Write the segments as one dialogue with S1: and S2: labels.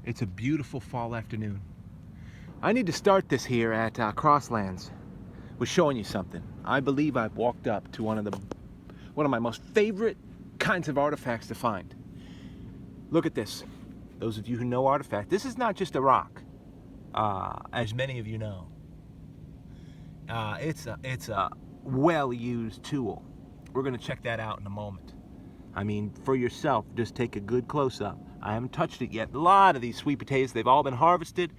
S1: It's a beautiful fall afternoon. I need to start this here at Crosslands with showing you something. I believe I've walked up to one of my most favorite kinds of artifacts to find. Look at this. Those of you who know artifact, this is not just a rock, as many of you know. It's a well-used tool. We're going to check that out in a moment. I mean, for yourself, just take a good close-up. I haven't touched it yet. A lot of these sweet potatoes, they've all been harvested.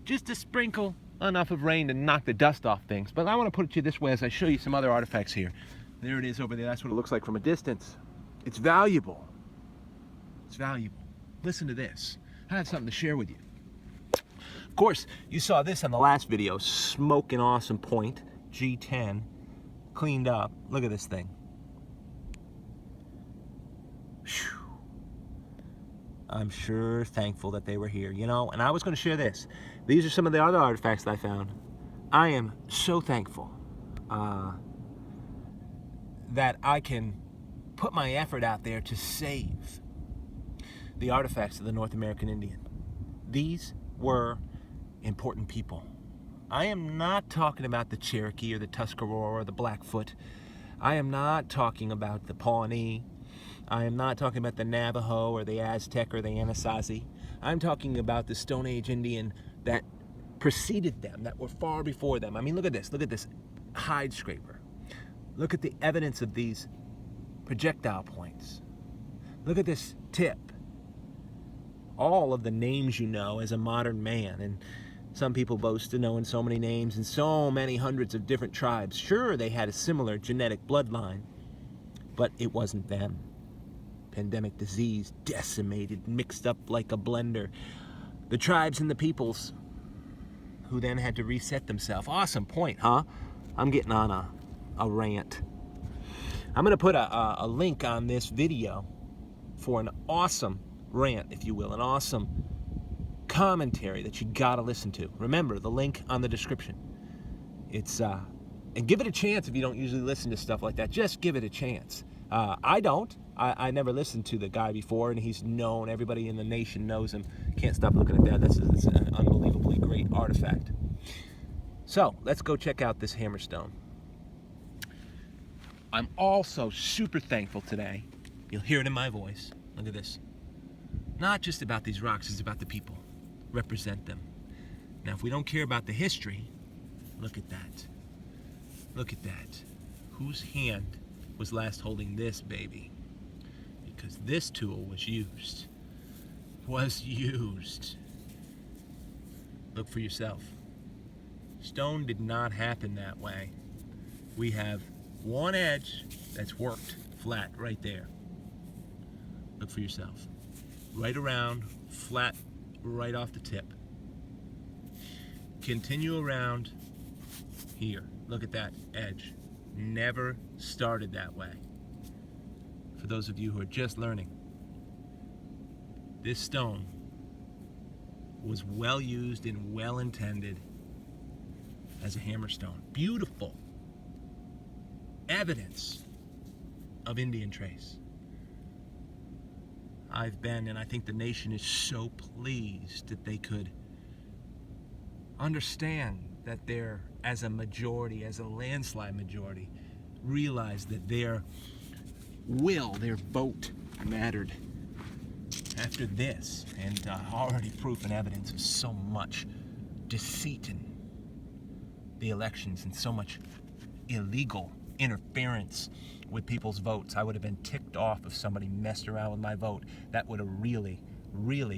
S1: Just to sprinkle enough of rain to knock the dust off things. But I want to put it to you this way as I show you some other artifacts here. There it is over there. That's what it looks like from a distance. It's valuable. It's valuable. Listen to this. I have something to share with you. Of course, you saw this on the last video. Smoking awesome point. G10. Cleaned up. Look at this thing. Whew. I'm sure thankful that they were here, you know. And I was going to share this. These are some of the other artifacts that I found. I am so thankful that I can put my effort out there to save the artifacts of the North American Indian. These were important people. I am not talking about the Cherokee or the Tuscarora or the Blackfoot. I am not talking about the Pawnee. I am not talking about the Navajo or the Aztec or the Anasazi. I'm talking about the Stone Age Indian that preceded them, that were far before them. I mean, look at this. Look at this hide scraper. Look at the evidence of these projectile points. Look at this tip. All of the names you know as a modern man, and some people boast of knowing so many names and so many hundreds of different tribes. Sure, they had a similar genetic bloodline, but it wasn't them. Pandemic disease decimated, mixed up like a blender. The tribes and the peoples who then had to reset themselves. Awesome point, huh? I'm getting on a rant. I'm going to put a link on this video for an awesome rant, if you will, an awesome commentary that you got to listen to. Remember, the link on the description. It's and give it a chance if you don't usually listen to stuff like that. Just give it a chance. I don't. I never listened to the guy before, and he's known. Everybody in the nation knows him. Can't stop looking at that. That's an unbelievably great artifact. So, let's go check out this hammerstone. I'm also super thankful today. You'll hear it in my voice. Look at this. Not just about these rocks, it's about the people. Represent them. Now, if we don't care about the history, look at that. Look at that. Whose hand was last holding this baby? Because this tool was used. Look for yourself. Stone did not happen that way. We have one edge that's worked flat right there. Look for yourself. Right around, flat, right off the tip. Continue around here. Look at that edge. Never started that way. For those of you who are just learning, this stone was well used and well intended as a hammerstone. Beautiful evidence of Indian trace. I've been, and I think the nation is so pleased that they could understand that they're, as a majority, as a landslide majority, realize that their will, their vote mattered. After this, and already proof and evidence of so much deceit in the elections and so much illegal interference with people's votes. I would have been ticked off if somebody messed around with my vote. That would have really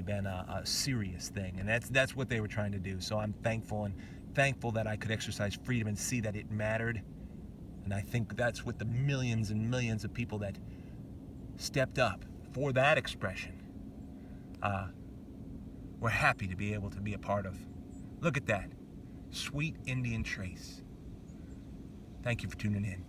S1: been a serious thing, and that's what they were trying to do. So I'm thankful that I could exercise freedom and see that it mattered. And I think that's what the millions and millions of people that stepped up for that expression were happy to be able to be a part of. Look at that. Sweet Indian trace. Thank you for tuning in.